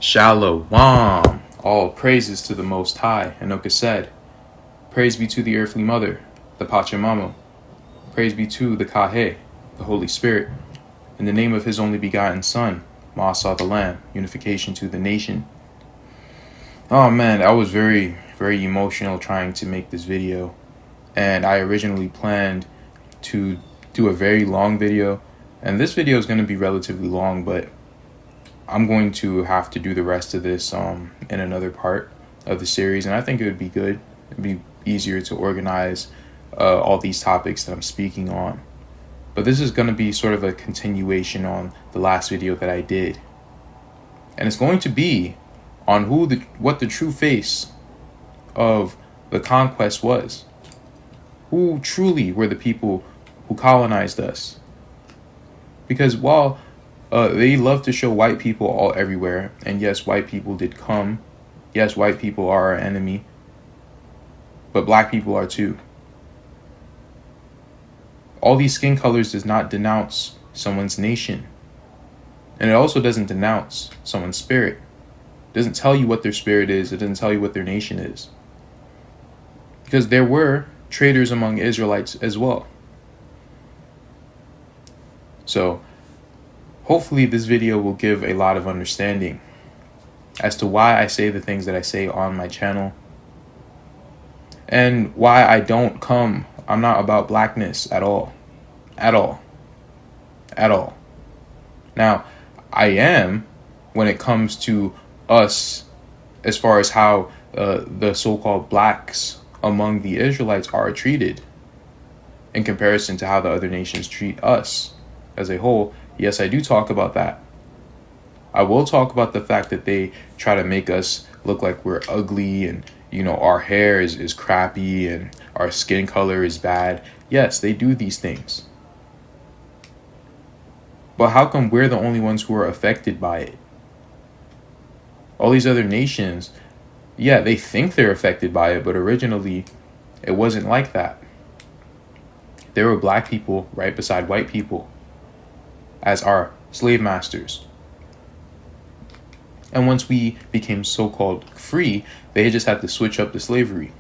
Shalom. All praises to the Most High. Anoka said, praise be to the earthly mother, the Pachamama. Praise be to the Kahe, the Holy Spirit. In the name of his only begotten Son, Motsah the Lamb, unification to the nation. Oh man, I was very, very emotional trying to make this video. And I originally planned to do a very long video. And this video is going to be relatively long, but I'm going to have to do the rest of this in another part of the series, and I think it would be good. It'd be easier to organize all these topics that I'm speaking on. But this is going to be sort of a continuation on the last video that I did, and it's going to be on what the true face of the conquest was. Who truly were the people who colonized us? Because while they love to show white people all everywhere, and yes, white people did come. Yes, white people are our enemy, but black people are too. All these skin colors does not denounce someone's nation, and it also doesn't denounce someone's spirit. It doesn't tell you what their spirit is. It doesn't tell you what their nation is, because there were traitors among Israelites as well. So hopefully this video will give a lot of understanding as to why I say the things that I say on my channel, and why I'm not about blackness at all. At all. At all. Now, I am when it comes to us, as far as how the so-called blacks among the Israelites are treated in comparison to how the other nations treat us as a whole. Yes, I do talk about that. I will talk about the fact that they try to make us look like we're ugly, and our hair is crappy and our skin color is bad. Yes, they do these things. But how come we're the only ones who are affected by it? All these other nations, yeah, they think they're affected by it, but originally it wasn't like that. There were black people right beside white people as our slave masters. And once we became so-called free, they just had to switch up the slavery.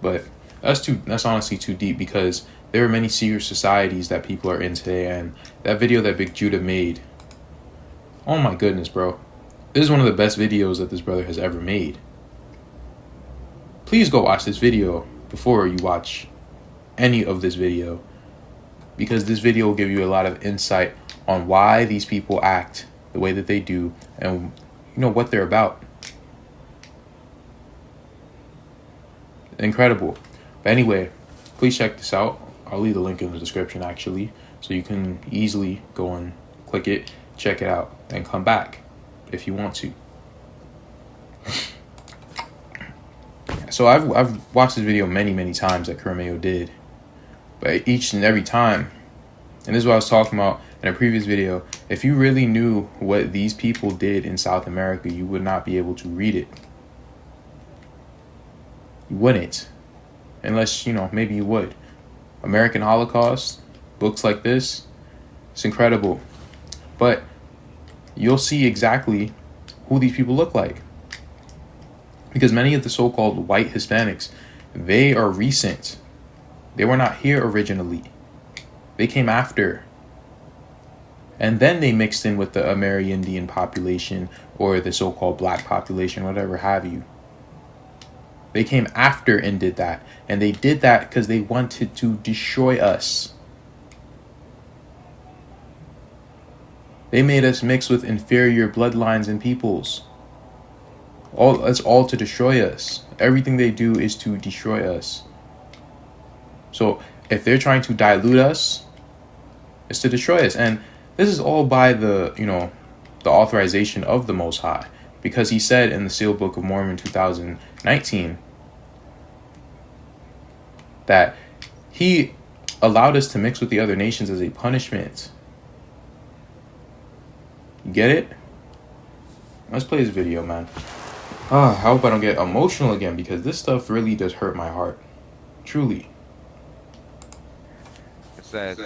But that's honestly too deep, because there are many secret societies that people are in today, and that video that Big Judah made, oh my goodness, bro. This is one of the best videos that this brother has ever made. Please go watch this video before you watch any of this video, because this video will give you a lot of insight on why these people act the way that they do, and what they're about. Incredible. But anyway, please check this out. I'll leave the link in the description actually, so you can easily go and click it, check it out, and come back if you want to. So I've watched this video many times that Kurmeo did. But each and every time, and this is what I was talking about in a previous video, if you really knew what these people did in South America, you would not be able to read it. You wouldn't. Unless, maybe you would. American Holocaust, books like this, it's incredible. But you'll see exactly who these people look like. Because many of the so-called white Hispanics, they are recent. They were not here originally. They came after. And then they mixed in with the Amerindian population, or the so-called black population, whatever have you. They came after and did that. And they did that because they wanted to destroy us. They made us mix with inferior bloodlines and peoples. It's all to destroy us. Everything they do is to destroy us. So if they're trying to dilute us, it's to destroy us. And this is all by the authorization of the Most High. Because he said in the Sealed Book of Mormon 2019 that he allowed us to mix with the other nations as a punishment. You get it? Let's play this video, man. I hope I don't get emotional again, because this stuff really does hurt my heart. Truly. It says,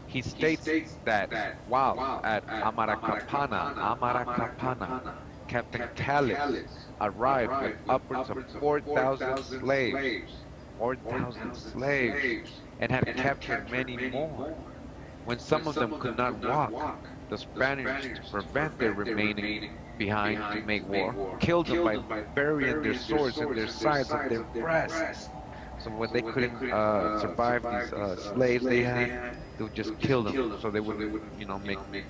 He states that while at Amaracapana, Captain Calix arrived with upwards of 4,000 slaves, 4,000 slaves, and had captured many more. When some of them could not walk, the Spaniards, to prevent their remaining behind to make war, killed them by burying their swords in their sides of their breasts. So when they couldn't survive these slaves they had, they would just kill them so they wouldn't,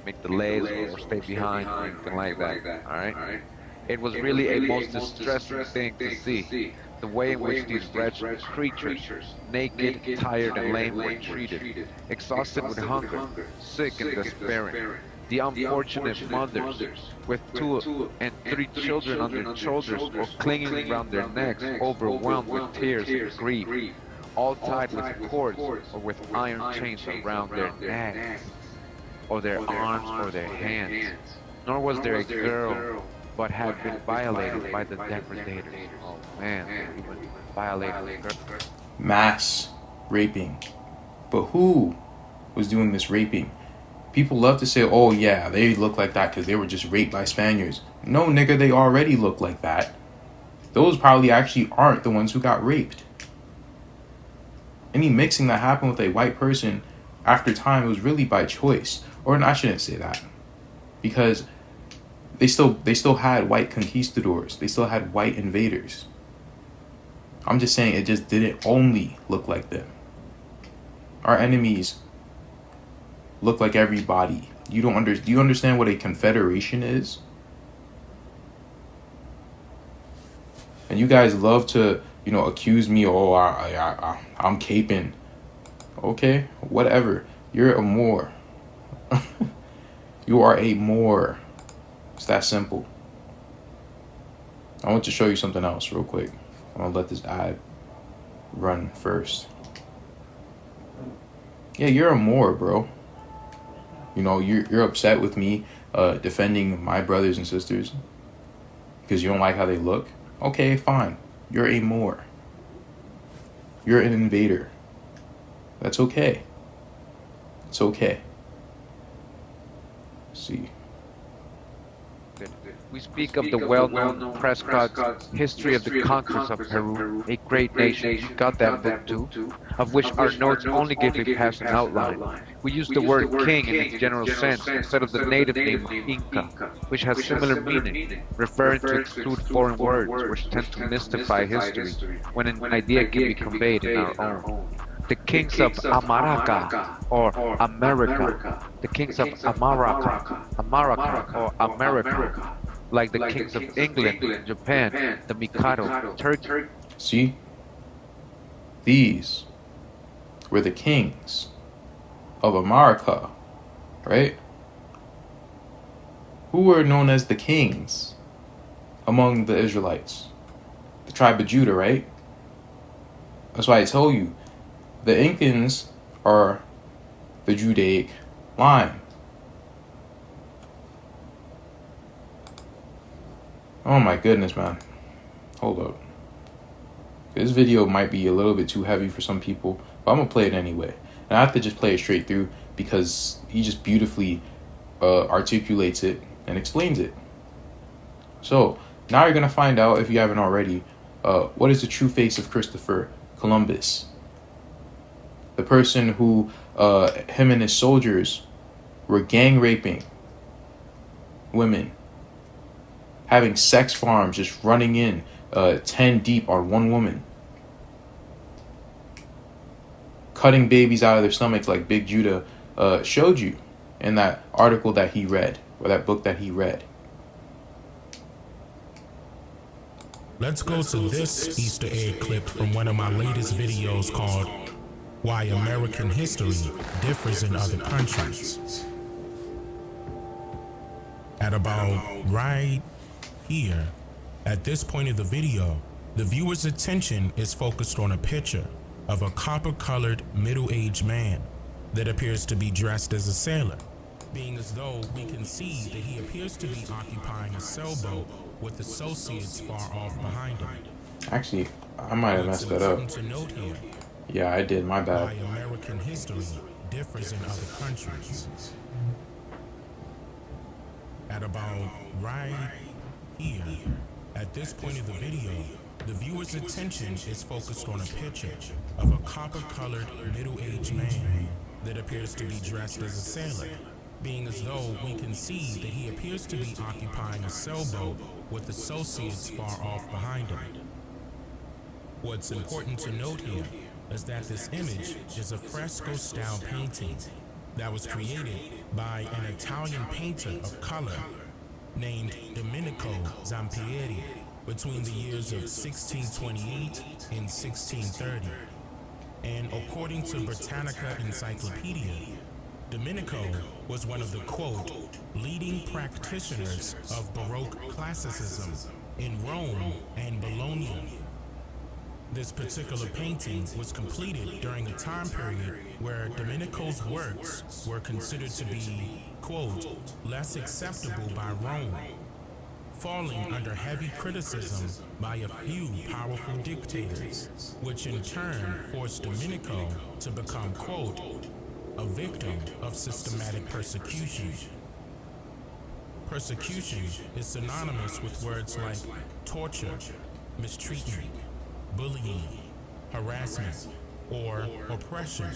make delays or stay behind or anything like that. All right. It was really a most distressing thing to see, the way in which these wretched creatures, naked, tired, and lame, were treated, exhausted with hunger, sick and despairing. The unfortunate mothers, with 2 and 3 children on their shoulders or clinging round their necks, overwhelmed with tears and grief, all tied with cords or with iron chains around their necks, or their arms or their hands. Nor was there a girl but had been violated by the depredators. Oh man, they even violated girls. Mass raping. But who was doing this raping? People love to say, oh yeah, they look like that because they were just raped by Spaniards. No, nigga, they already look like that. Those probably actually aren't the ones who got raped. Any mixing that happened with a white person after time was really by choice. Or I shouldn't say that. Because they still had white conquistadors. They still had white invaders. I'm just saying it just didn't only look like them. Our enemies look like everybody. Do you understand what a confederation is? And you guys love to, accuse me, oh, I'm caping. Okay, whatever. You're a Moor. You are a Moor. It's that simple. I want to show you something else real quick. I'm gonna let this ad run first. Yeah, you're a Moor, bro. You're upset with me defending my brothers and sisters because you don't like how they look. Okay, fine. You're a Moor. You're an invader. That's okay. It's okay. Let's see. We speak of the well-known Prescott's History of the Conquest of Peru, a great nation. You got that book too, of which our notes only give a passing outline. We use the word king in its general sense instead of the native name of Inca, which has similar meaning, referring to exclude foreign words, which tend to mystify history, when an idea can be conveyed in our own. The kings of Amaraca or America, the kings of Amaraca or America, like the kings of England, Japan, the Mikado, Turkey. See? These were the kings of America, right? Who were known as the kings among the Israelites? The tribe of Judah, right? That's why I tell you, the Incans are the Judaic line. Oh my goodness, man. Hold up. This video might be a little bit too heavy for some people, but I'm going to play it anyway. And I have to just play it straight through because he just beautifully articulates it and explains it. So, now you're going to find out, if you haven't already, what is the true face of Christopher Columbus. The person who, him and his soldiers were gang raping women, having sex farms, just running in 10 deep on one woman, cutting babies out of their stomachs like Big Judah showed you in that article that he read, or that book that he read. Let's go to this Easter egg clip from one of my latest videos called Why American History Differs in Other Countries. At about right here, at this point of the video, the viewer's attention is focused on a picture of a copper-colored middle-aged man that appears to be dressed as a sailor, being as though we can see that he appears to be occupying a sailboat with associates far off behind him. Actually, I might have messed that up. Yeah, I did. My bad. Why American history differs in other countries. At about right here, at this point of the video, the viewer's attention is focused on a picture of a copper-colored middle-aged man that appears to be dressed as a sailor, being as though we can see that he appears to be occupying a sailboat with associates far off behind him. What's important to note here is that this image is a fresco-style painting that was created by an Italian painter of color named Domenico Zampieri between the years of 1628 and 1630. And according to Britannica Encyclopedia, Domenico was one of the, quote, leading practitioners of Baroque classicism in Rome and Bologna. This particular painting was completed during a time period where Domenico's works were considered to be, quote, less acceptable by Rome, falling under heavy criticism by a few powerful dictators, which in turn forced Domenico to become, quote, a victim of systematic persecution. Persecution is synonymous with words like torture, mistreatment, bullying, harassment, or oppression.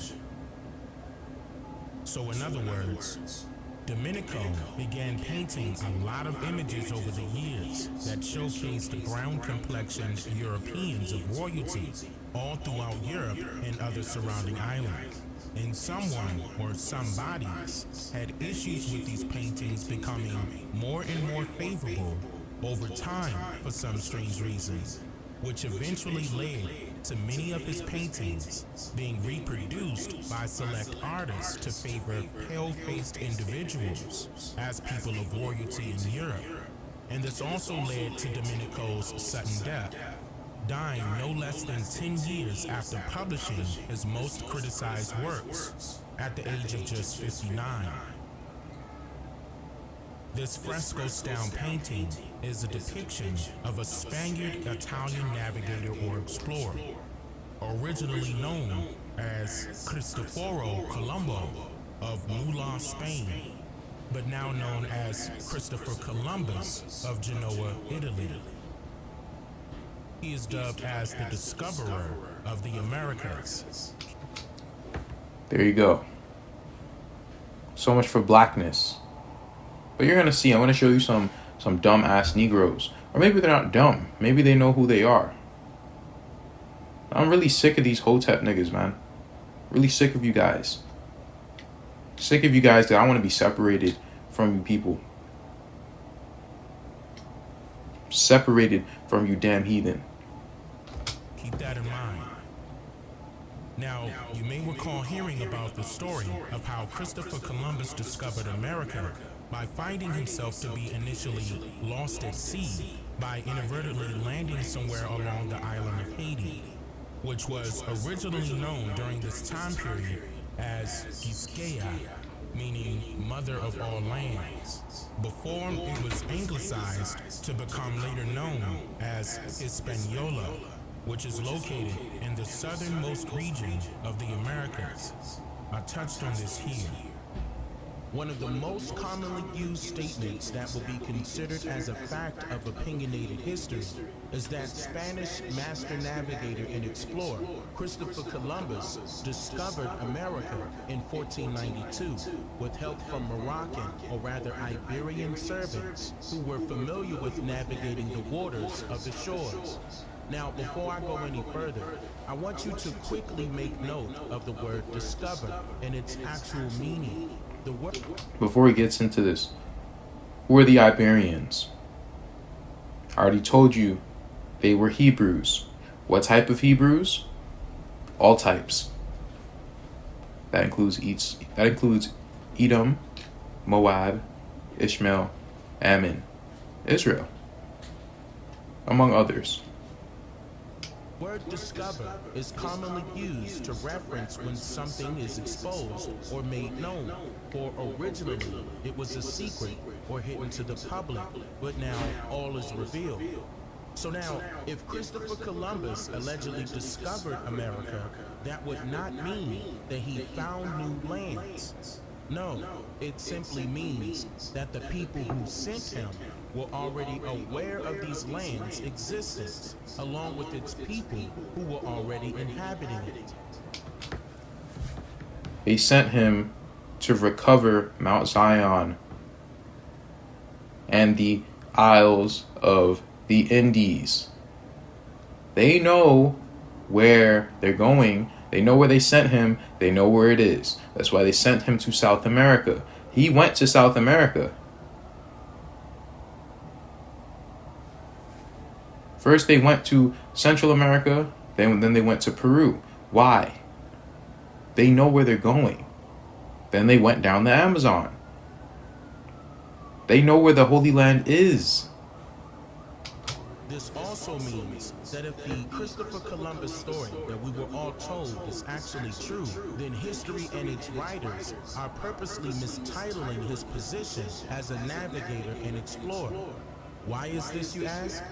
So in other words, Domenico began painting a lot of images over the years that showcased brown-complexioned Europeans of royalty all throughout Europe and other surrounding islands. And someone or somebodies had issues with these paintings becoming more and more favorable over time for some strange reasons, which eventually led to many of his paintings being reproduced by select artists to favor pale-faced individuals as people of royalty in Europe. And this also led to Domenico's sudden death, dying no less than 10 years after publishing his most criticized works at the age of just 59. This fresco-style painting is a depiction of a Spaniard-Italian navigator or explorer, originally known as Cristoforo Colombo of Moulins, Spain, but now known as Christopher Columbus of Genoa, Italy. He is dubbed as the discoverer of the Americas. There you go. So much for blackness. But you're gonna see, I'm gonna show you some dumb ass Negroes. Or maybe they're not dumb. Maybe they know who they are. I'm really sick of these Hotep niggas, man. Really sick of you guys. Sick of you guys that I want to be separated from you people. Separated from you damn heathen. Keep that in mind. Now, you may recall hearing about the story of how Christopher Columbus discovered America by finding himself to be initially lost at sea by inadvertently landing somewhere along the island of Haiti, which was originally known during this time period as Yashaya, meaning mother of all lands, before it was anglicized to become later known as Hispaniola, which is located in the southernmost region of the Americas. I touched on this here. One of the most commonly used statements that will be considered as a fact of opinionated history is that Spanish master navigator and explorer Christopher Columbus discovered America in 1492 with help from Moroccan, or rather Iberian servants who were familiar with navigating the waters of the shores. Now, before I go any further, I want you to quickly make note of the word discover and its actual meaning. Before he gets into this, who are the Iberians? I already told you they were Hebrews. What type of Hebrews? All types. That includes Edom, Moab, Ishmael, Ammon, Israel, among others. The word discover is commonly used to reference when something is exposed or made known, for originally it was a secret or hidden to the public, but now all is revealed. So now, if Christopher Columbus allegedly discovered America, that would not mean that he found new lands. No, it simply means that the people who sent him were already aware of these lands' existence, along with its people who were already inhabiting it. They sent him to recover Mount Zion and the Isles of the Indies. They know where they're going. They know where they sent him. They know where it is. That's why they sent him to South America. He went to South America. First they went to Central America, then they went to Peru. Why? They know where they're going. Then they went down the Amazon. They know where the Holy Land is. This also means that if the Christopher Columbus story that we were all told is actually true, then history and its writers are purposely mistitling his position as a navigator and explorer. Why is this, you ask?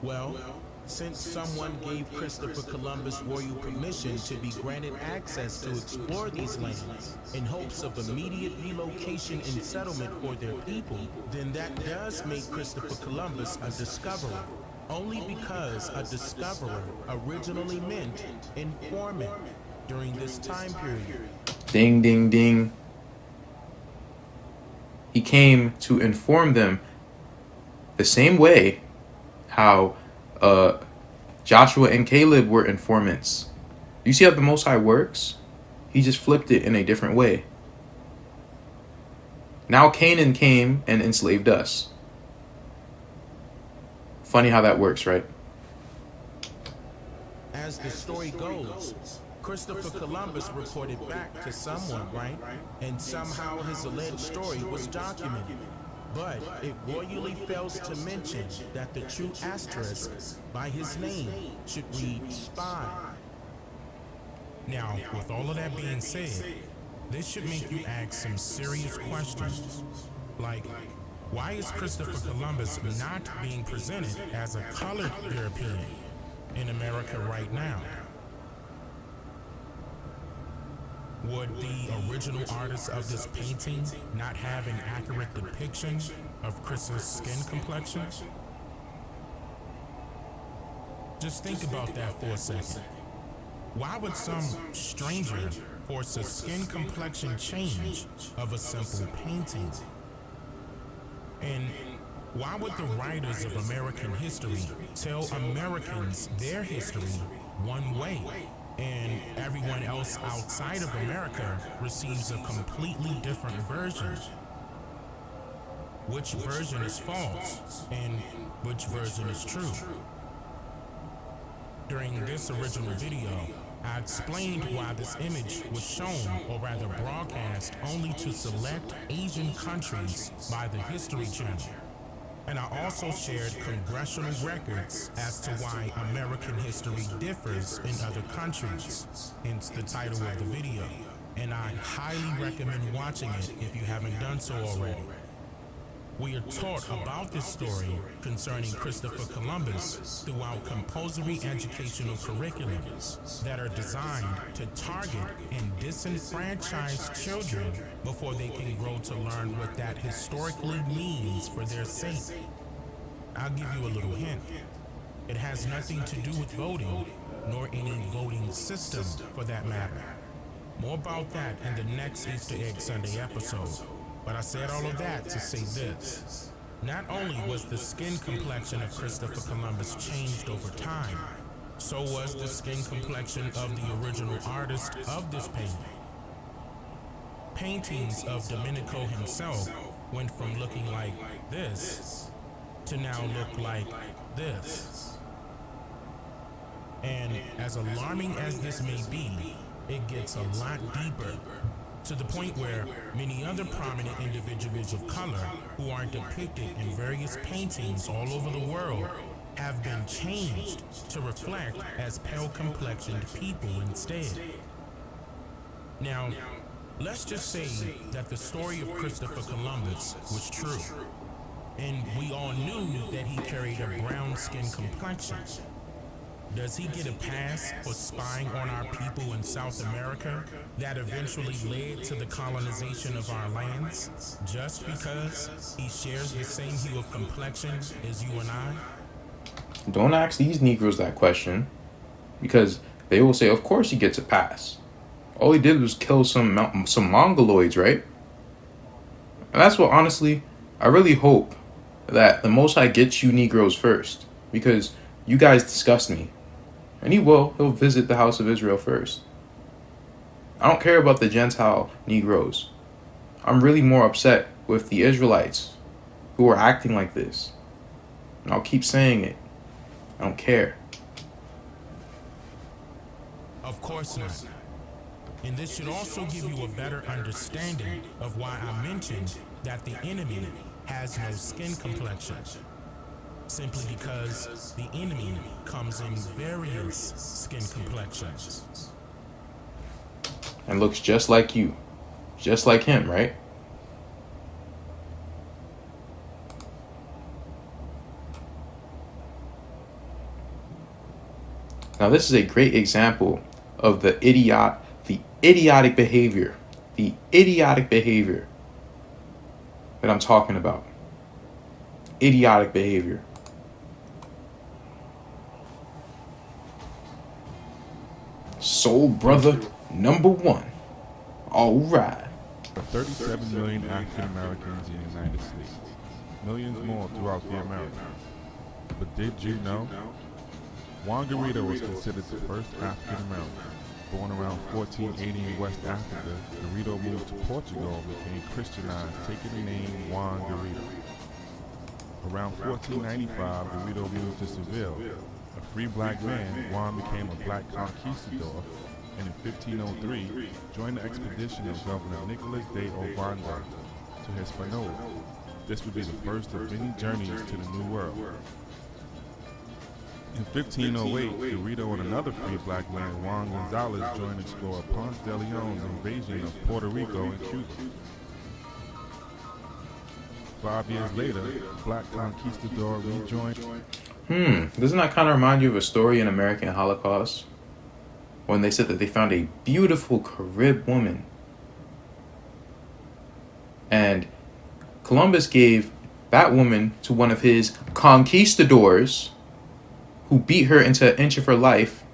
Well, since someone gave Christopher Columbus royal permission to be granted access to explore these lands in hopes of immediate relocation and settlement for their people, then that does make Christopher Columbus a discoverer, only because a discoverer originally meant informant during this time period. Ding, ding, ding. He came to inform them the same way how Joshua and Caleb were informants. You see how the Most High works? He just flipped it in a different way. Now Canaan came and enslaved us. Funny how that works, right? As the story goes, Christopher Columbus reported back to someone, right? And somehow his alleged story was documented. But it royally fails to mention that the true asterisk by his name should read spy. Now, with all of that being said, this should make you ask some serious questions. Like, why is Christopher Columbus not being presented as a colored European in America right now? Would the original artist of this painting not have an accurate depiction of Chris's skin complexion? Just think about that for a second. Why would some stranger force a skin complexion change of a simple painting? And why would the writers of American history tell Americans their history one way, and everyone else outside of America receives a completely different version? Which version is false and which version is true? During this original video, I explained why this image was shown, or rather broadcast, only to select Asian countries by the History Channel. And I also shared congressional records as to why American history differs in other countries, hence the title of the video. And I highly recommend watching it if you haven't done so already. We are taught about this story concerning Christopher Columbus throughout compulsory educational curriculums that are designed to target and disenfranchise children before they can grow to learn what that historically means for their sake. I'll give you a little hint. It has nothing to do with voting, nor any voting system for that matter. More about that in the next Easter Egg Sunday episode. But I said all of that to say this. Not only was the skin complexion of Christopher Columbus changed over time, so was the skin complexion of the original artist of this painting. Paintings of Dominico himself went from looking like this to now look like this. And as alarming as this may be, it gets a lot deeper, to the point where many other prominent individuals of color who are depicted in various paintings all over the world have been changed to reflect as pale-complexioned people instead. Now, let's just say that the story of Christopher Columbus was true, and we all all knew that he carried a brown skin complexion. Does he get a pass for spying on our people in South America that eventually led to the colonization of our lands just because he shares the same hue of complexion as you and I? Don't ask these Negroes that question, because they will say, of course he gets a pass. All he did was kill some Mongoloids, right? And that's what, honestly, I really hope that the Most High gets you Negroes first, because you guys disgust me. And he'll visit the house of Israel first. I don't care about the Gentile Negroes. I'm really more upset with the Israelites who are acting like this. And I'll keep saying it. I don't care. Of course not. And this should also give you a better understanding of why I mentioned that the enemy has no skin complexion. Simply because the enemy comes in various skin complexions. And looks just like you. Just like him, right? Now this is a great example of the idiotic behavior that I'm talking about. Idiotic behavior. Soul brother number one. All right. 37 million African Americans in the United States, millions more throughout the Americas. But did you know? Juan Garrido was considered the first African American. Born around 1480 in West Africa, Garrido moved to Portugal and became Christianized, taking the name Juan Garrido. Around 1495, Garrido moved to Seville. A free black man, Juan became a black conquistador, and in 1503, joined the expedition of Governor Nicolas de Obando to Hispaniola. This would be the first of many journeys to the New World. In 1508, Garrido and another free black man, Juan Gonzalez, joined explorer Ponce de Leon's invasion of Puerto Rico and Cuba. 5 years later, black conquistador rejoined. Doesn't that kind of remind you of a story in American Holocaust? When they said that they found a beautiful Carib woman. And Columbus gave that woman to one of his conquistadors, who beat her into an inch of her life.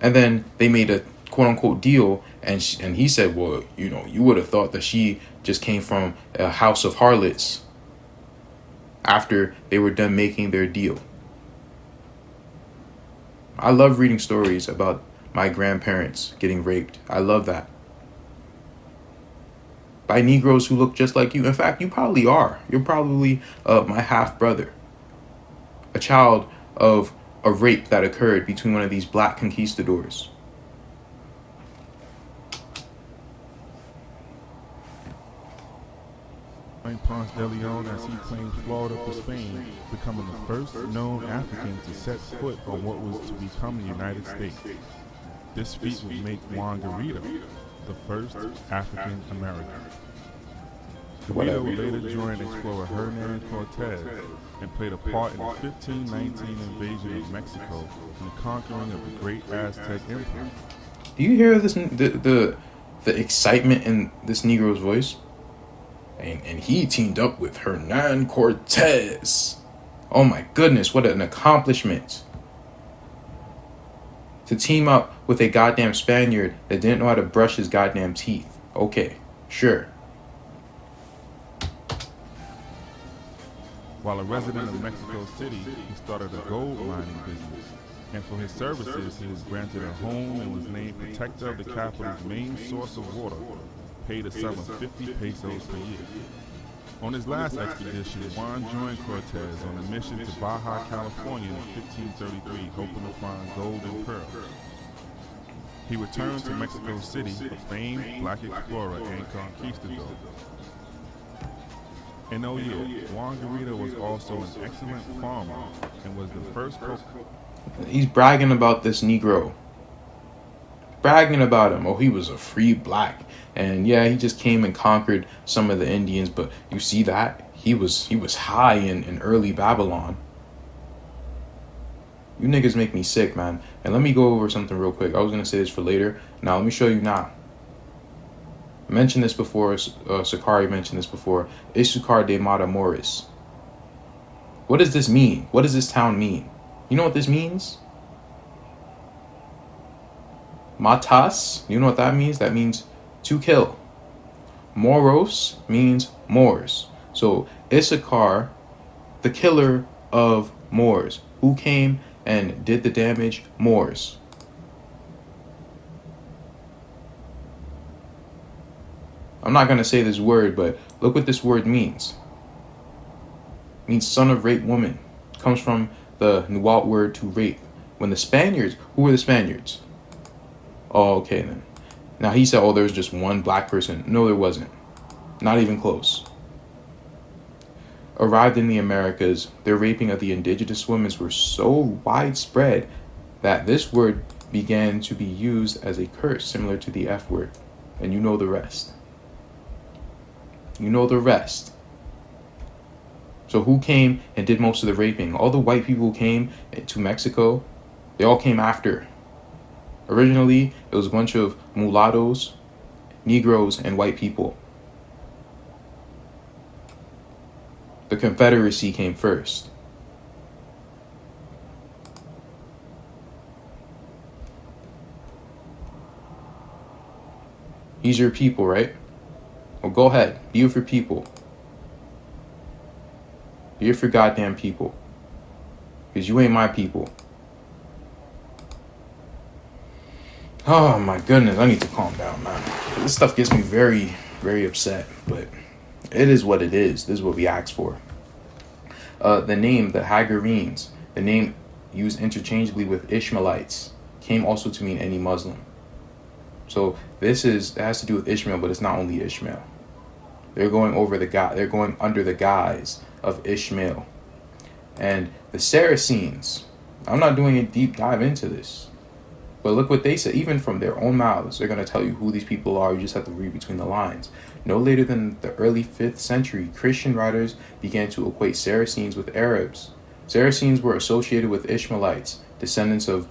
And then they made a quote-unquote deal. And he said, well, you would have thought that she just came from a house of harlots after they were done making their deal. I love reading stories about my grandparents getting raped. I love that. By Negroes who look just like you. In fact, you probably are. You're probably my half-brother. A child of a rape that occurred between one of these black conquistadors. Ponce de Leon as he claimed Florida for Spain, becoming the first known African to set foot on what was to become the United States. This feat would make Juan Garrido the first African American. Garrido would later join explorer Hernan Cortez and played a part in the 1519 invasion of Mexico and the conquering of the great Aztec Empire. Do you hear this? The excitement in this Negro's voice? And he teamed up with Hernan Cortez. Oh my goodness, what an accomplishment. To team up with a goddamn Spaniard that didn't know how to brush his goddamn teeth. Okay, sure. While a resident of Mexico City, he started a gold mining business. And for his services, he was granted a home and was named protector of the capital's main source of water, paid a sum of 50 pesos per year. On his last expedition, Juan joined Cortez on a mission to Baja California in 1533, hoping to find gold and pearls. He returned to Mexico City, a famed black explorer and conquistador. And oh yeah, Juan Garrido was also an excellent farmer and was the first He's bragging about this Negro. Bragging about him. Oh, he was a free black. And yeah, he just came and conquered some of the Indians. But you see that? he was high in early Babylon. You niggas make me sick, man. And let me go over something real quick. I was gonna say this for later. Now let me show you now. I mentioned this before. Sakari mentioned this before. Isukar de Matamoros. What does this mean? What does this town mean? You know what this means? Matas. You know what that means? That means to kill. Moros means Moors. So Issachar, the killer of Moors. Who came and did the damage? Moors. I'm not going to say this word, but look what this word means. It means son of rape woman. It comes from the Nualt word to rape. When the Spaniards, who were the Spaniards? Oh, okay then. Now he said, oh, there was just one black person. No, there wasn't. Not even close. Arrived in the Americas, their raping of the indigenous women were so widespread that this word began to be used as a curse, similar to the F word. And you know the rest. You know the rest. So who came and did most of the raping? All the white people who came to Mexico, they all came after. Originally, it was a bunch of mulattoes, Negroes, and white people. The Confederacy came first. He's your people, right? Well, go ahead. Be with your people. Be with your goddamn people. Because you ain't my people. Oh my goodness, I need to calm down, man. This stuff gets me very, very upset. But it is what it is. This is what we asked for. The name, the Hagarenes, the name used interchangeably with Ishmaelites, came also to mean any Muslim. So it has to do with Ishmael, but it's not only Ishmael. They're going under the guise of Ishmael. And the Saracens, I'm not doing a deep dive into this, but look what they said. Even from their own mouths, they're going to tell you who these people are. You just have to read between the lines. No later than the early 5th century, Christian writers began to equate Saracens with Arabs. Saracens were associated with Ishmaelites, descendants of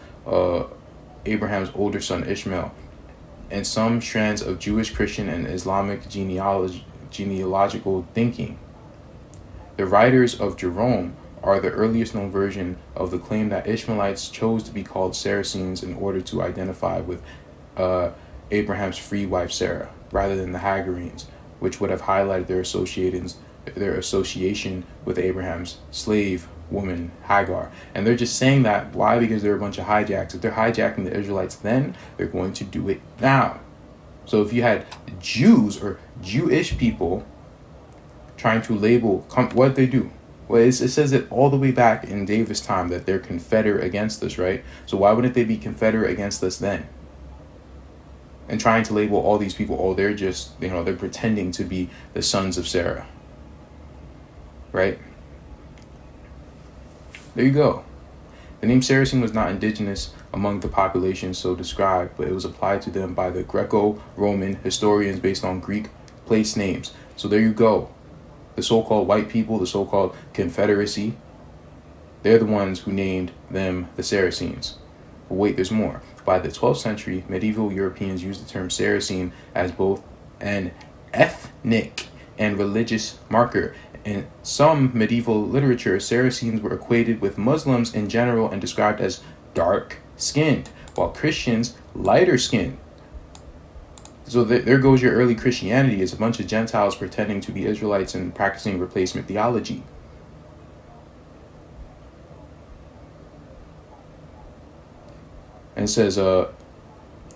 Abraham's older son Ishmael, and some strands of Jewish, Christian, and Islamic genealogical thinking. The writers of Jerome are the earliest known version of the claim that Ishmaelites chose to be called Saracens in order to identify with Abraham's free wife Sarah, rather than the Hagarenes, which would have highlighted their association with Abraham's slave woman Hagar. And they're just saying that. Why? Because they're a bunch of hijacks. If they're hijacking the Israelites then, they're going to do it now. So if you had Jews or Jewish people trying to label, what did they do? Well, it says it all the way back in David's time that they're confederate against us, right? So why wouldn't they be confederate against us then? And trying to label all these people, oh, they're just, they're pretending to be the sons of Sarah. Right? There you go. The name Saracen was not indigenous among the population so described, but it was applied to them by the Greco-Roman historians based on Greek place names. So there you go. The so-called white people, the so-called Confederacy, they're the ones who named them the Saracens. But wait, there's more. By the 12th century, medieval Europeans used the term Saracen as both an ethnic and religious marker. In some medieval literature, Saracens were equated with Muslims in general and described as dark-skinned, while Christians lighter-skinned. So there goes your early Christianity. It's a bunch of Gentiles pretending to be Israelites and practicing replacement theology. And it says, the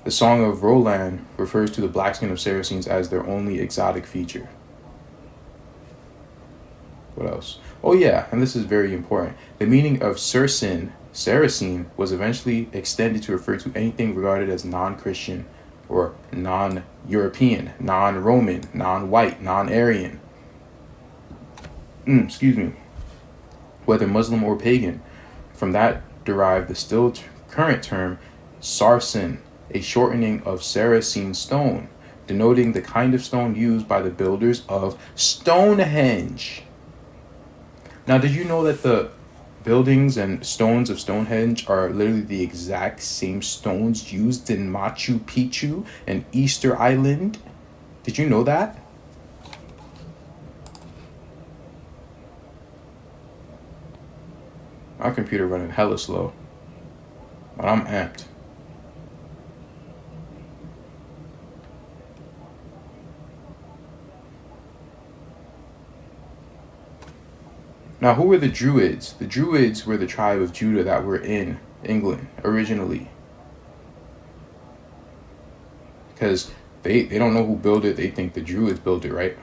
Song of Roland refers to the black skin of Saracens as their only exotic feature. What else? Oh yeah, and this is very important. The meaning of Saracen was eventually extended to refer to anything regarded as non-Christian or non-European, non-Roman, non-white, non-Aryan. Whether Muslim or pagan. From that derived the still current term Sarsen, a shortening of Saracen stone, denoting the kind of stone used by the builders of Stonehenge. Now, did you know that the buildings and stones of Stonehenge are literally the exact same stones used in Machu Picchu and Easter Island? Did you know that? My computer running hella slow, but I'm amped. Now, who were the Druids? The Druids were the tribe of Judah that were in England originally. Because they don't know who built it. They think the Druids built it, right?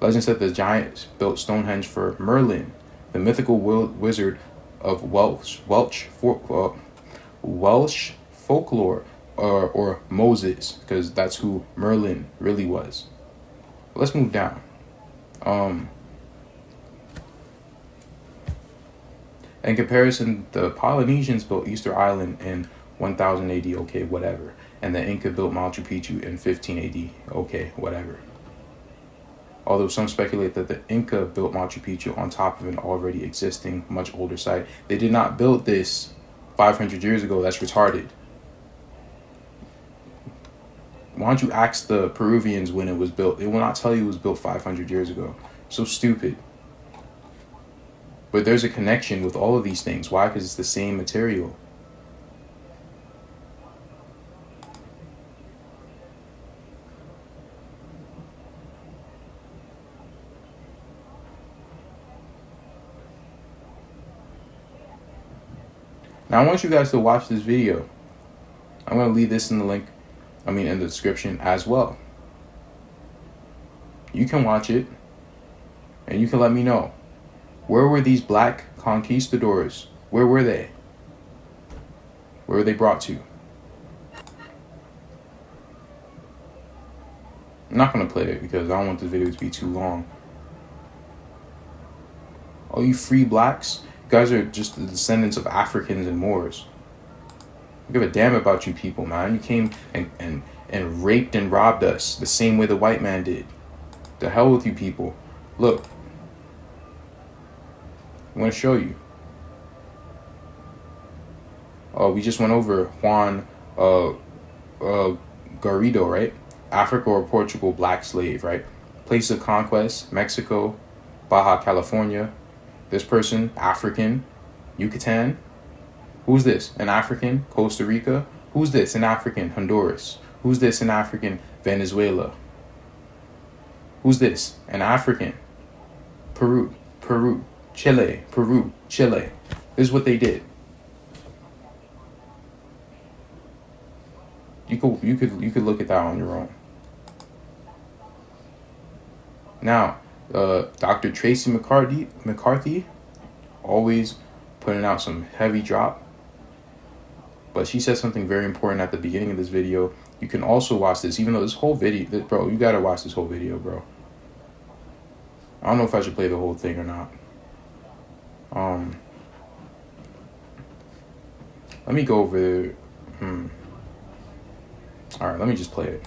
Legend said the giants built Stonehenge for Merlin, the mythical wizard of Welsh folklore, or Moses, because that's who Merlin really was. But let's move down. In comparison, the Polynesians built Easter Island in 1000 AD, okay, whatever. And the Inca built Machu Picchu in 15 AD, okay, whatever. Although some speculate that the Inca built Machu Picchu on top of an already existing, much older site. They did not build this 500 years ago. That's retarded. Why don't you ask the Peruvians when it was built? They will not tell you it was built 500 years ago. So stupid. But there's a connection with all of these things. Why? Because it's the same material. Now I want you guys to watch this video. I'm going to leave this in the link, in the description as well. You can watch it and you can let me know. Where were these black conquistadors? Where were they? Where were they brought to? I'm not going to play it because I don't want this video to be too long. All you free blacks, you guys are just the descendants of Africans and Moors. I don't give a damn about you people, man. You came and raped and robbed us the same way the white man did. The hell with you people. Look. I'm going to show you. We just went over Juan Garrido, right? Africa or Portugal, black slave, right? Place of conquest, Mexico, Baja California. This person, African, Yucatan. Who's this? An African, Costa Rica. Who's this? An African, Honduras. Who's this? An African, Venezuela. Who's this? An African, Peru. Chile, Peru, Chile. This is what they did. You could look at that on your own. Now, Dr. Tracy McCarthy, always putting out some heavy drop. But she said something very important at the beginning of this video. You can also watch this, even though this whole video, bro, you gotta watch this whole video, bro. I don't know if I should play the whole thing or not. Let me go over there. All right, let me just play it.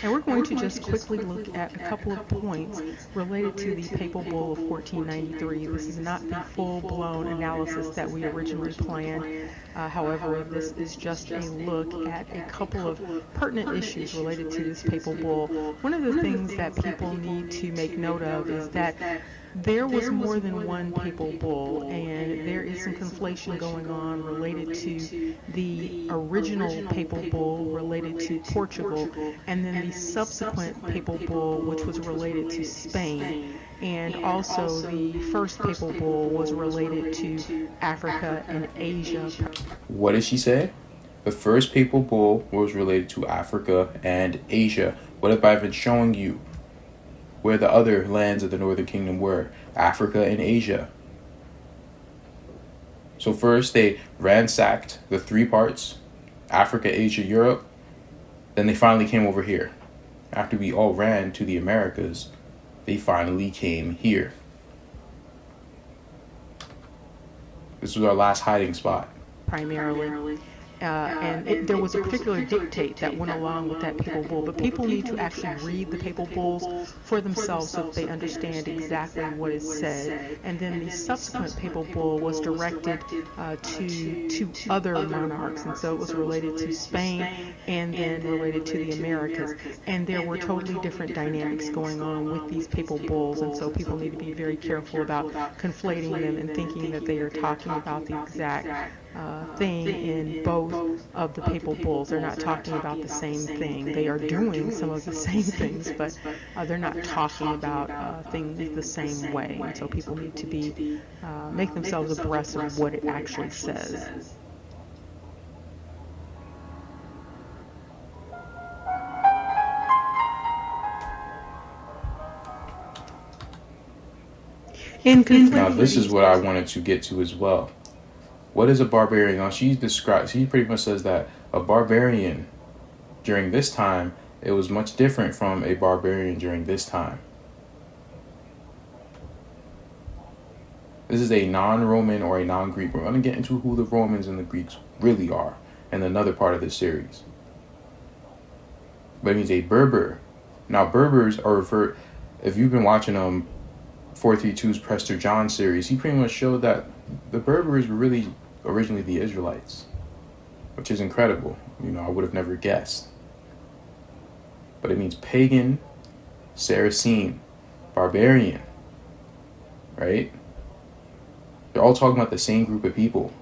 And we're going to just quickly look at a couple of points related to the Papal Bull of 1493. This is not the full-blown analysis that we originally planned. However, this is just a look at a couple of pertinent issues related to this Papal Bull. One of the things that people need to make note of is that there was more than one Papal Bull, and there is some conflation going on related to the original Papal Bull related to Portugal, and then the subsequent Papal Bull, which was related to Spain. And also the first Papal Bull was related to Africa and Asia. What did she say? The first Papal Bull was related to Africa and Asia. What have I been showing you? Where the other lands of the Northern Kingdom were, Africa and Asia. So first they ransacked the three parts, Africa, Asia, Europe. Then they finally came over here. After we all ran to the Americas, they finally came here. This was our last hiding spot. Primarily. there was a particular dictate that went along with that papal bull, but people need to actually read the papal bulls for themselves so that they understand exactly what is said. And then the subsequent papal bull was directed to other monarchs, and so it was related to Spain and then related to the Americas. And there were totally different dynamics going on with these papal bulls, and so people need to be very careful about conflating them and thinking that they are talking about the exact thing in both of the papal bulls. They're not talking about the same thing. They are doing some of the same things, but they're not talking about things the same way. And so people need to be make themselves abreast of what it actually says. Now this is what I wanted to get to as well. What is a barbarian? Now she pretty much says that a barbarian during this time, it was much different from a barbarian during this time. This is a non-Roman or a non-Greek. We're going to get into who the Romans and the Greeks really are in another part of this series. But it means a Berber. Now Berbers are referred, if you've been watching 432's Prester John series, he pretty much showed that the Berbers were really originally the Israelites, which is incredible. I would have never guessed. But it means pagan, Saracen, barbarian, right? They're all talking about the same group of people.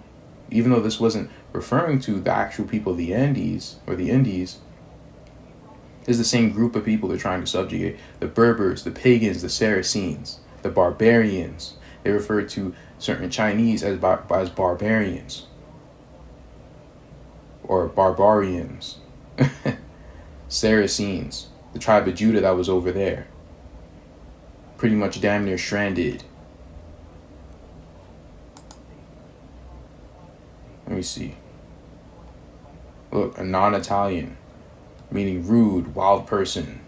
Even though this wasn't referring to the actual people of the Andes or the Indies, it's the same group of people they're trying to subjugate. The Berbers, the pagans, the Saracens, the barbarians. They refer to certain Chinese as barbarians or barbarians. Saracens, the tribe of Judah that was over there, pretty much damn near stranded. Let me see. Look, a non-Italian, meaning rude, wild person.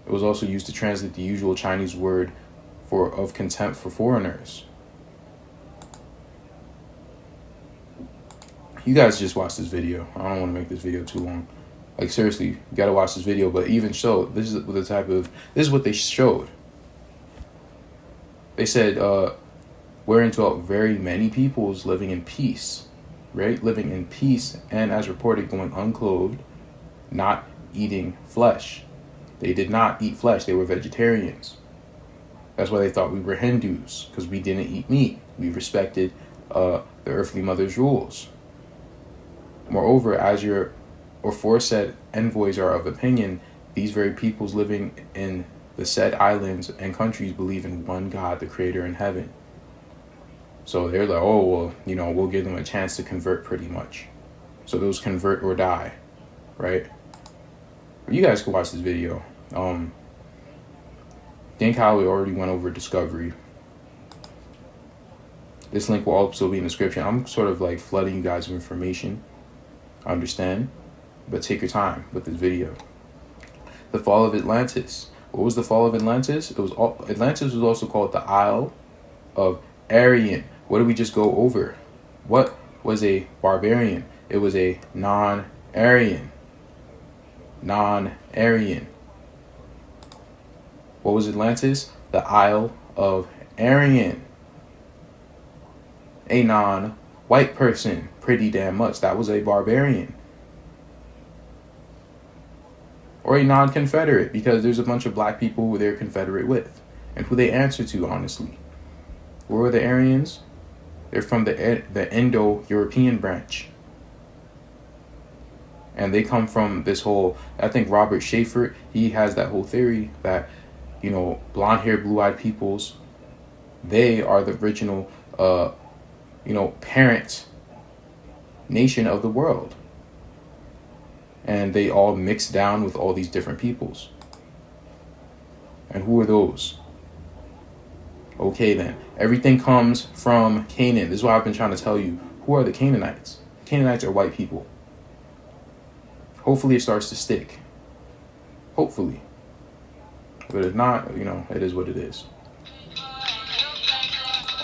It was also used to translate the usual Chinese word of contempt for foreigners. You guys just watch this video. I don't want to make this video too long. Like seriously, you gotta watch this video. But even so, this is what they showed. They said, wherein dwelt very many peoples living in peace, right? Living in peace, and as reported, going unclothed, not eating flesh. They did not eat flesh. They were vegetarians. That's why they thought we were Hindus, because we didn't eat meat. We respected the earthly mother's rules. Moreover, as your aforesaid envoys are of opinion, these very peoples living in the said islands and countries believe in one God, the Creator in heaven. So they're like, oh, well, we'll give them a chance to convert pretty much. So those convert or die, right? You guys can watch this video. Dan Calloway already went over Discovery. This link will also be in the description. I'm sort of like flooding you guys with information. I understand. But take your time with this video. The fall of Atlantis. What was the fall of Atlantis? Atlantis was also called the Isle of Aryan. What did we just go over? What was a barbarian? It was a non-Aryan. Non-Aryan. What was Atlantis? The Isle of Aryan. A non-white person. Pretty damn much. That was a barbarian. Or a non-Confederate, because there's a bunch of black people who they're Confederate with. And who they answer to, honestly. Where were the Aryans? They're from the Indo-European branch. And they come from this whole, I think Robert Schaefer, he has that whole theory that, blonde-haired, blue-eyed peoples, they are the original, parent nation of the world. And they all mix down with all these different peoples. And who are those? Okay then, everything comes from Canaan. This is why I've been trying to tell you. Who are the Canaanites? Canaanites are white people. Hopefully it starts to stick. Hopefully. But if not, it is what it is.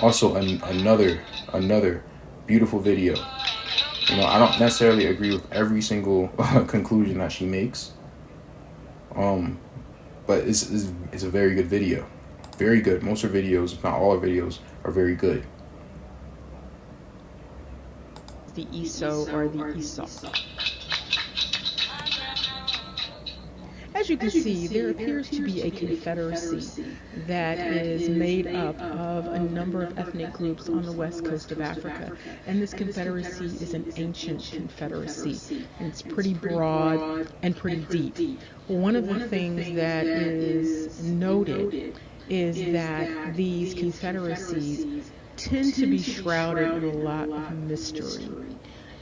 Also, another beautiful video. You know, I don't necessarily agree with every single conclusion that she makes. But it's a very good video. Very good. Most of her videos, if not all her videos, are very good. The ESO or the ESO. As you can see, there appears to be a confederacy that is made up of a number of ethnic groups on the west coast of Africa. And this confederacy is an ancient confederacy. And it's pretty broad and pretty deep. One of the things that is noted is that these confederacies tend to be shrouded in a lot of mystery.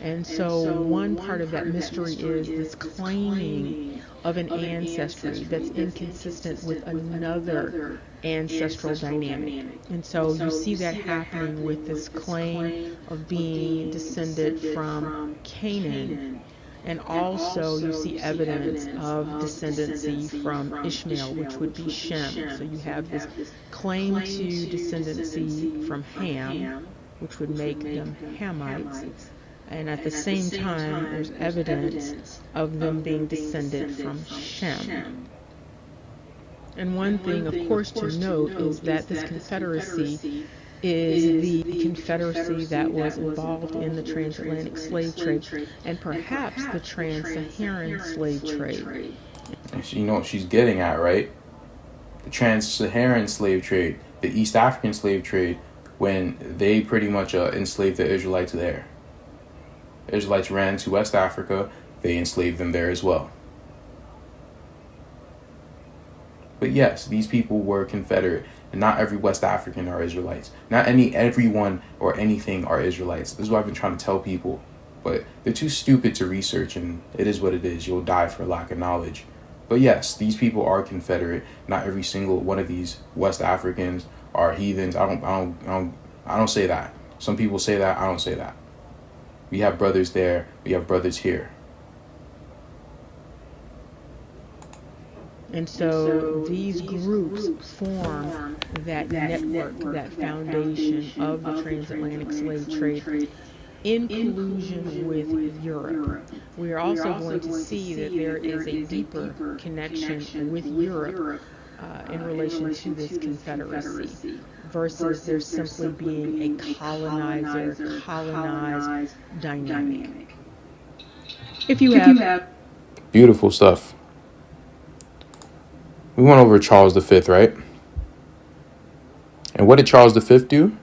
And so one part of that mystery is this claiming of an ancestry that's inconsistent with another ancestral dynamic. And so you see that happening with this claim of being descended from Canaan. And also you see evidence of descendancy from Ishmael, which would be Shem. So you have this claim to descendancy from Ham, which would make them Hamites. And at the same time, there's evidence of them being descended from Shem. And one thing, of course, to note is that this confederacy is the confederacy that was involved in the transatlantic slave trade and perhaps the trans-Saharan slave trade. You know what she's getting at, right? The trans-Saharan slave trade, the East African slave trade, when they pretty much enslaved the Israelites there. The Israelites ran to West Africa, they enslaved them there as well. But yes, these people were Confederate, and not every West African are Israelites. Not everyone or anything are Israelites. This is what I've been trying to tell people. But they're too stupid to research, and it is what it is. You'll die for lack of knowledge. But yes, these people are Confederate. Not every single one of these West Africans are heathens. I don't say that. Some people say that. I don't say that. We have brothers there. We have brothers here. And so these groups form that network, that foundation of the transatlantic slave trade in collusion with Europe. We are also going to see that there is a deeper connection with Europe in relation to this confederacy versus there simply being a colonized dynamic. If you have Beautiful stuff. We went over Charles V, right? And what did Charles V do?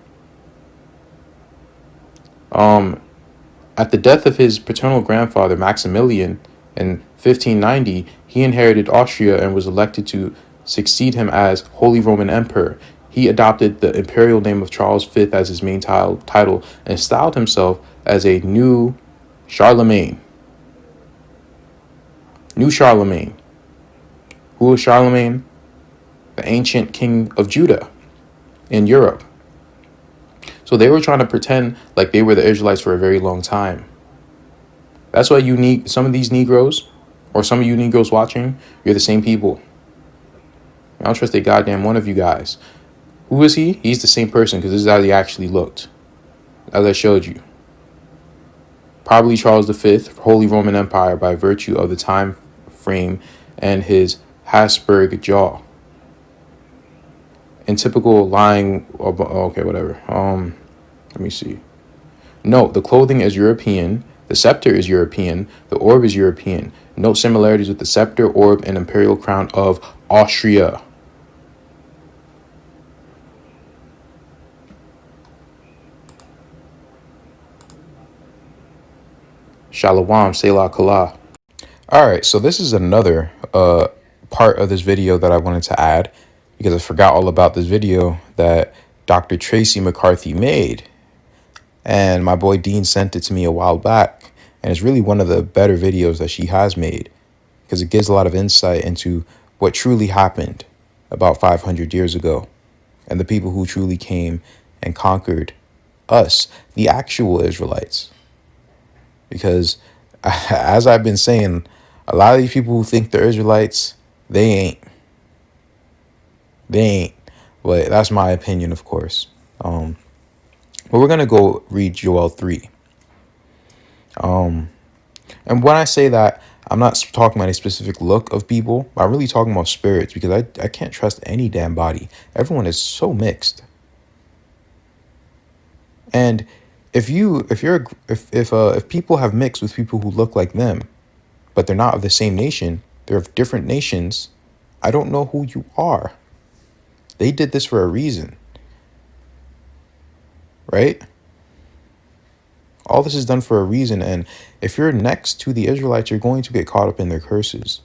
At the death of his paternal grandfather, Maximilian, in 1590, he inherited Austria and was elected to succeed him as Holy Roman Emperor. He adopted the imperial name of Charles V as his main title and styled himself as a new Charlemagne. New Charlemagne. Who was Charlemagne? The ancient king of Judah in Europe. So they were trying to pretend like they were the Israelites for a very long time. That's why you need some of these Negroes, or some of you Negroes watching, you're the same people. I don't trust a goddamn one of you guys. Who is he? He's the same person, because this is how he actually looked. As I showed you. Probably Charles V, Holy Roman Empire, by virtue of the time frame and his Habsburg jaw. In typical lying, okay, whatever. Let me see. Note, the clothing is European. The scepter is European. The orb is European. Note similarities with the scepter, orb, and imperial crown of Austria. Shalom, Selah Kala. All right, so this is another part of this video that I wanted to add because I forgot all about this video that Dr. Tracy McCarthy made. And my boy Dean sent it to me a while back. And it's really one of the better videos that she has made because it gives a lot of insight into what truly happened about 500 years ago and the people who truly came and conquered us, the actual Israelites. Because as I've been saying, a lot of these people who think they're Israelites, they ain't. They ain't. But that's my opinion, of course. But we're going to go read Joel 3. And when I say that, I'm not talking about a specific look of people, but I'm really talking about spirits, because I can't trust any damn body. Everyone is so mixed. And if people have mixed with people who look like them, but they're not of the same nation, they're of different nations, I don't know who you are. They did this for a reason, right? All this is done for a reason, and if you're next to the Israelites, you're going to get caught up in their curses.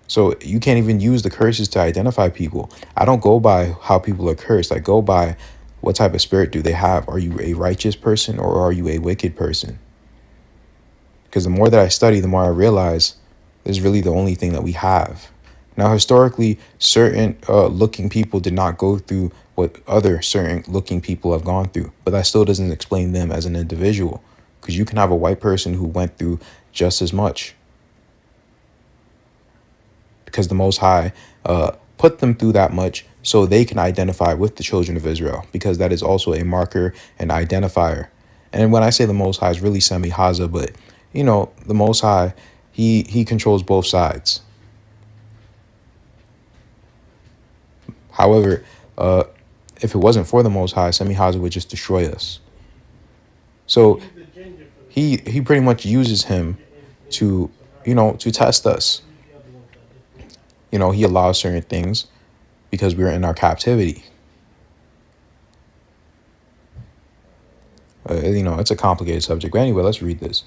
So you can't even use the curses to identify people. I don't go by how people are cursed. I go by what type of spirit do they have. Are you a righteous person or are you a wicked person? Because the more that I study, the more I realize this is really the only thing that we have. Now, historically, certain looking people did not go through what other certain looking people have gone through, but that still doesn't explain them as an individual, because you can have a white person who went through just as much, because the Most High put them through that much so they can identify with the children of Israel, because that is also a marker and identifier. And when I say the Most High, it's really Semi-Haza, but you know, the Most High, he controls both sides. However, if it wasn't for the Most High, Semi-Haza would just destroy us. So he pretty much uses him to, to test us. He allows certain things because we're in our captivity. It's a complicated subject. But anyway, let's read this.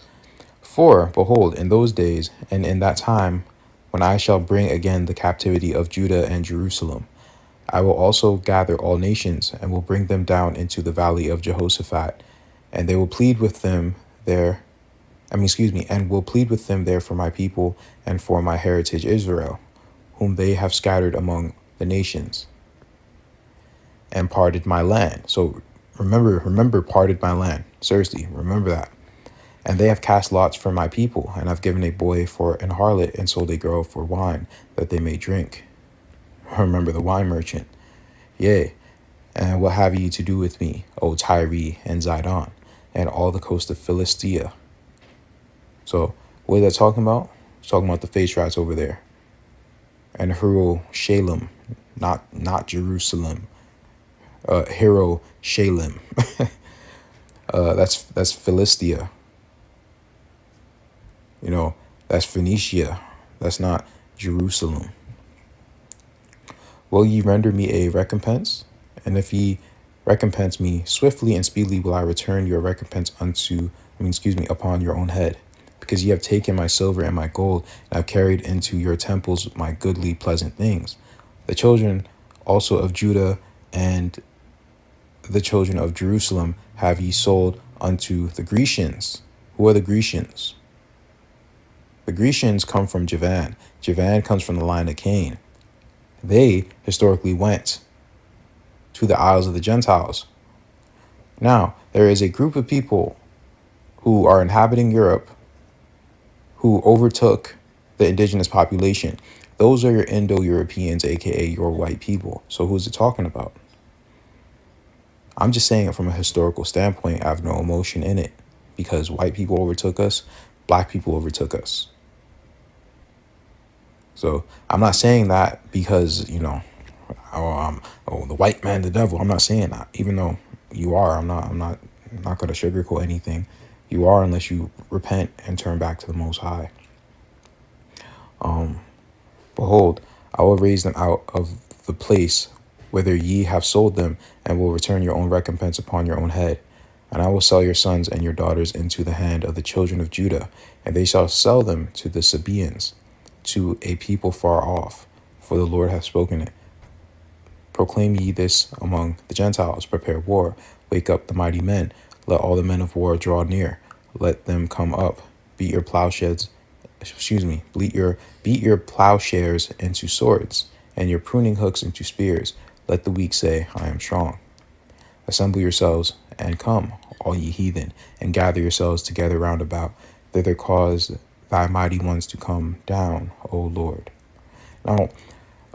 For, behold, in those days and in that time, when I shall bring again the captivity of Judah and Jerusalem, I will also gather all nations and will bring them down into the valley of Jehoshaphat, and they will plead with them there. And will plead with them there for my people and for my heritage Israel, whom they have scattered among the nations, and parted my land. So remember, parted my land. Seriously, remember that. And they have cast lots for my people, and have given a boy for an harlot, and sold a girl for wine, that they may drink. Remember the wine merchant. Yea, and what have ye to do with me, O Tyre and Zidon, and all the coast of Philistia? So what is that talking about? It's talking about the face rats over there. And Hero Shalem, not Jerusalem. Hero Shalem. That's Philistia. That's Phoenicia. That's not Jerusalem. Will ye render me a recompense? And if ye recompense me swiftly and speedily, will I return your recompense upon your own head. Because ye have taken my silver and my gold, and have carried into your temples my goodly pleasant things. The children also of Judah and the children of Jerusalem have ye sold unto the Grecians. Who are the Grecians? The Grecians come from Javan. Javan comes from the line of Cain. They historically went to the Isles of the Gentiles. Now, there is a group of people who are inhabiting Europe who overtook the indigenous population. Those are your Indo-Europeans, aka your white people. So who's it talking about? I'm just saying it from a historical standpoint. I have no emotion in it, because white people overtook us, black people overtook us. So I'm not saying that because, the white man, the devil. I'm not saying that, even though you are. I'm not going to sugarcoat anything. You are, unless you repent and turn back to the Most High. Behold, I will raise them out of the place whither ye have sold them, and will return your own recompense upon your own head. And I will sell your sons and your daughters into the hand of the children of Judah, and they shall sell them to the Sabaeans, to a people far off, for the Lord hath spoken it. Proclaim ye this among the Gentiles, prepare war, wake up the mighty men, let all the men of war draw near, let them come up, beat your plowshares into swords, and your pruning hooks into spears. Let the weak say, I am strong. Assemble yourselves and come, all ye heathen, and gather yourselves together round about. Thither cause thy mighty ones to come down, O Lord. Now,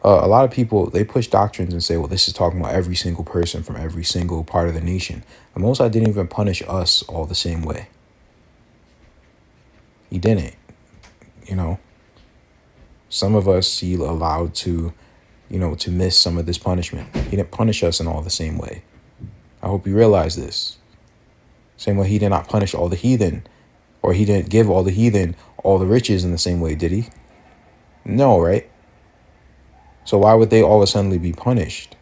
a lot of people, they push doctrines and say, well, this is talking about every single person from every single part of the nation. The Most High didn't even punish us all the same way. He didn't. You know, some of us he allowed to, to miss some of this punishment. He didn't punish us in all the same way. I hope you realize this. Same way he did not punish all the heathen, or he didn't give all the heathen all the riches in the same way, did he? No, right? So why would they all of a sudden be punished?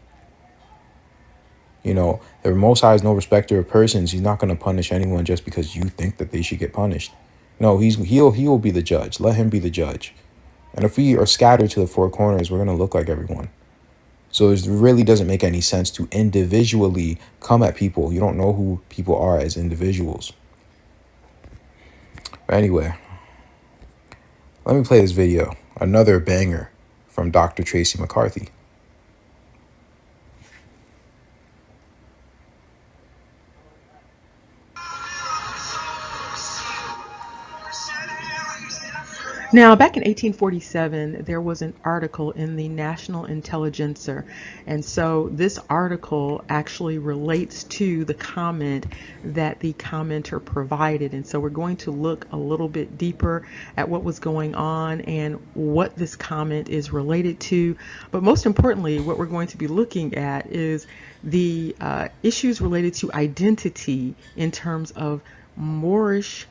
The Most High is no respecter of persons. He's not going to punish anyone just because you think that they should get punished. No, he will be the judge. Let him be the judge. And if we are scattered to the four corners, we're going to look like everyone. So it really doesn't make any sense to individually come at people. You don't know who people are as individuals. But anyway, let me play this video. Another banger from Dr. Tracy McCarthy. Now, back in 1847, there was an article in the National Intelligencer, and so this article actually relates to the comment that the commenter provided, and so we're going to look a little bit deeper at what was going on and what this comment is related to, but most importantly, what we're going to be looking at is the issues related to identity in terms of Moorish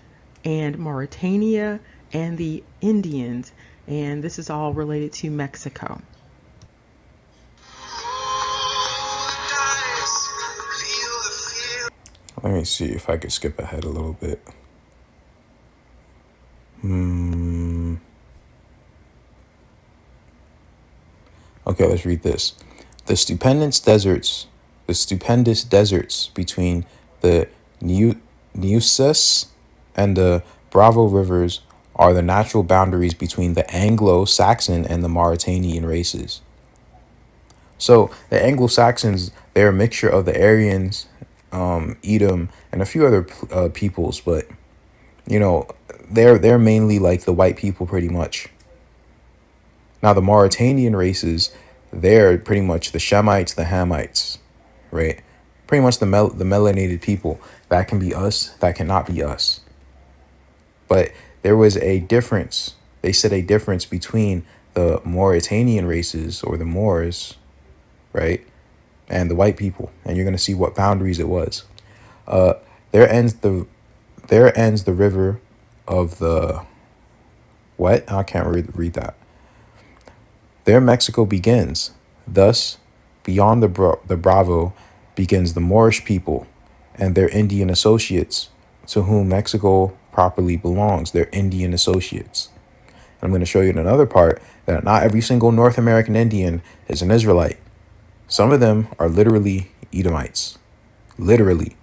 and Mauritania and the Indians, and this is all related to Mexico. Let me see if I could skip ahead a little bit. Okay, let's read this. The stupendous deserts between the Nueces and the Bravo rivers are the natural boundaries between the Anglo-Saxon and the Mauritanian races. So the Anglo-Saxons, they're a mixture of the Aryans, Edom, and a few other peoples, but they're mainly like the white people pretty much. Now the Mauritanian races, they're pretty much the Shemites, the Hamites, right? Pretty much the melanated people. That can be us, that cannot be us. But there was a difference. They said a difference between the Mauritanian races, or the Moors, right, and the white people. And you're going to see what boundaries it was. There ends the river of the what? I can't read that. There Mexico begins. Thus, beyond the Bravo begins the Moorish people and their Indian associates, to whom Mexico properly belongs, their Indian associates. I'm going to show you in another part that not every single North American Indian is an Israelite. Some of them are literally Edomites. Literally.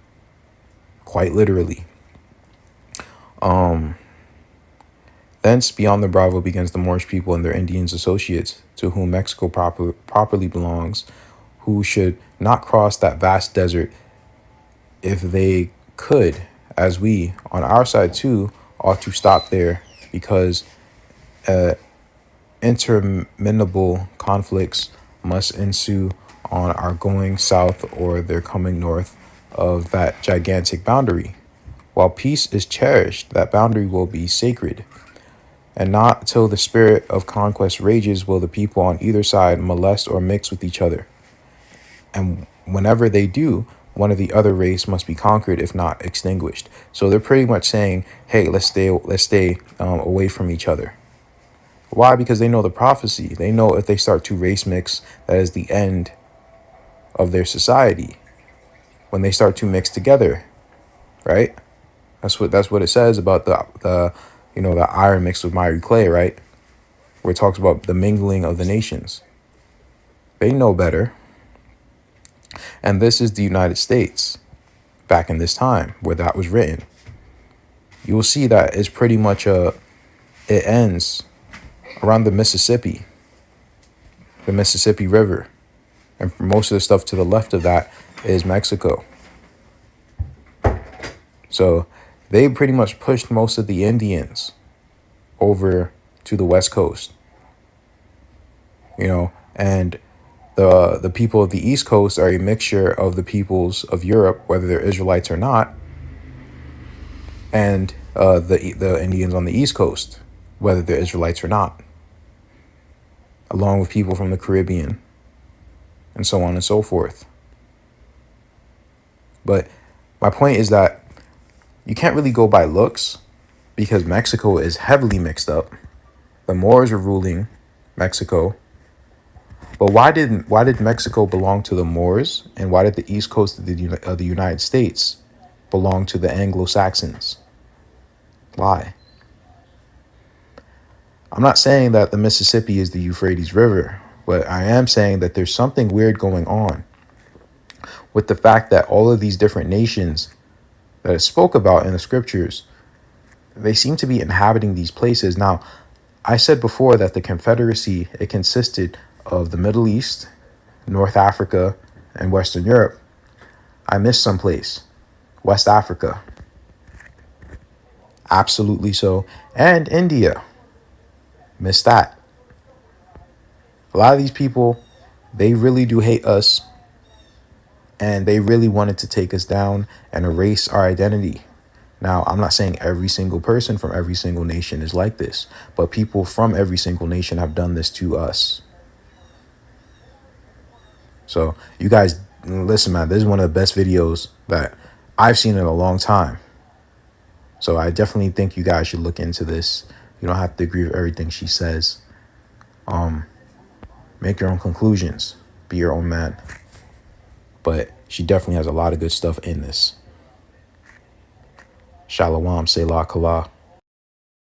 Quite literally. Thence, beyond the Bravo begins the Moorish people and their Indians associates, to whom Mexico properly belongs, who should not cross that vast desert if they could, as we, on our side too, ought to stop there, because interminable conflicts must ensue on our going south or their coming north of that gigantic boundary. While peace is cherished, that boundary will be sacred. And not till the spirit of conquest rages will the people on either side molest or mix with each other. And whenever they do, one of the other race must be conquered, if not extinguished. So they're pretty much saying, hey, let's stay away from each other. Why? Because they know the prophecy. They know if they start to race mix, that is the end of their society. When they start to mix together, right? That's what it says about the iron mixed with miry clay, right? Where it talks about the mingling of the nations. They know better. And this is the United States back in this time where that was written. You will see that it's pretty much it ends around the Mississippi River. And most of the stuff to the left of that is Mexico. So they pretty much pushed most of the Indians over to the West Coast, and the people of the East Coast are a mixture of the peoples of Europe, whether they're Israelites or not, and the Indians on the East Coast, whether they're Israelites or not, along with people from the Caribbean, and so on and so forth. But my point is that you can't really go by looks, because Mexico is heavily mixed up. The Moors are ruling Mexico. But why did Mexico belong to the Moors, and why did the East Coast of the United States belong to the Anglo-Saxons? Why? I'm not saying that the Mississippi is the Euphrates River, but I am saying that there's something weird going on with the fact that all of these different nations that it spoke about in the scriptures, they seem to be inhabiting these places. Now, I said before that the Confederacy, it consisted of the Middle East, North Africa, and Western Europe. I missed someplace. West Africa. Absolutely so. And India. Missed that. A lot of these people, they really do hate us, and they really wanted to take us down and erase our identity. Now, I'm not saying every single person from every single nation is like this, but people from every single nation have done this to us. So you guys, listen, man, this is one of the best videos that I've seen in a long time. So I definitely think you guys should look into this. You don't have to agree with everything she says. Make your own conclusions. Be your own man. But she definitely has a lot of good stuff in this. Shalom, Selah, Kala.